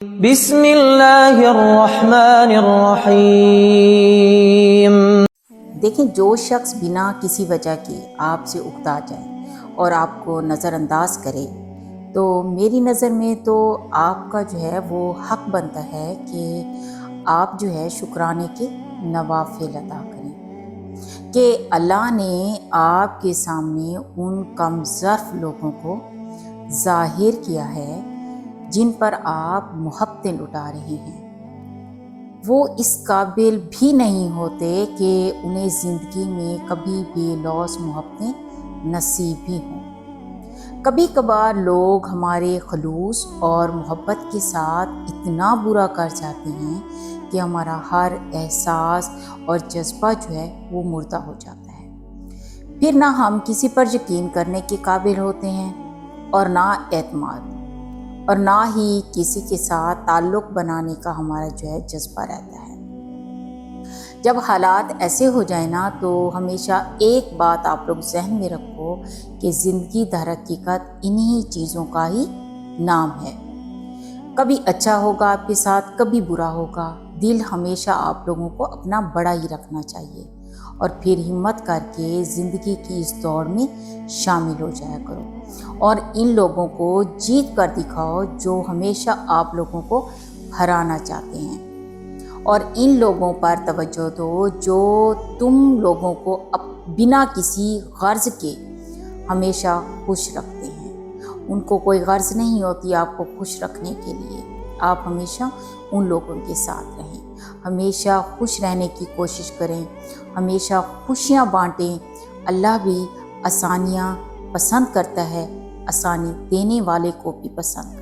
بسم اللہ الرحمن الرحیم۔ دیکھیں، جو شخص بنا کسی وجہ کے آپ سے اکتا جائے اور آپ کو نظر انداز کرے تو میری نظر میں تو آپ کا جو ہے وہ حق بنتا ہے کہ آپ جو ہے شکرانے کے نوافل ادا کریں کہ اللہ نے آپ کے سامنے ان کم ظرف لوگوں کو ظاہر کیا ہے جن پر آپ محبتیں لٹا رہے ہیں۔ وہ اس قابل بھی نہیں ہوتے کہ انہیں زندگی میں کبھی بے لوث محبتیں نصیب بھی ہوں۔ کبھی کبھار لوگ ہمارے خلوص اور محبت کے ساتھ اتنا برا کر جاتے ہیں کہ ہمارا ہر احساس اور جذبہ جو ہے وہ مردہ ہو جاتا ہے۔ پھر نہ ہم کسی پر یقین کرنے کے قابل ہوتے ہیں اور نہ اعتماد، اور نہ ہی کسی کے ساتھ تعلق بنانے کا ہمارا جو ہے جذبہ رہتا ہے۔ جب حالات ایسے ہو جائیں نا تو ہمیشہ ایک بات آپ لوگ ذہن میں رکھو کہ زندگی در حقیقت انہی چیزوں کا ہی نام ہے۔ کبھی اچھا ہوگا آپ کے ساتھ، کبھی برا ہوگا۔ دل ہمیشہ آپ لوگوں کو اپنا بڑا ہی رکھنا چاہیے اور پھر ہمت کر کے زندگی کی اس دوڑ میں شامل ہو جایا کرو اور ان لوگوں کو جیت کر دکھاؤ جو ہمیشہ آپ لوگوں کو ہرانا چاہتے ہیں، اور ان لوگوں پر توجہ دو جو تم لوگوں کو بنا کسی غرض کے ہمیشہ خوش رکھتے ہیں۔ ان کو کوئی غرض نہیں ہوتی آپ کو خوش رکھنے کے لیے۔ آپ ہمیشہ ان لوگوں کے ساتھ رہیں، ہمیشہ خوش رہنے کی کوشش کریں، ہمیشہ خوشیاں بانٹیں۔ اللہ بھی آسانیاں پسند کرتا ہے، آسانی دینے والے کو بھی پسند کرتا ہے۔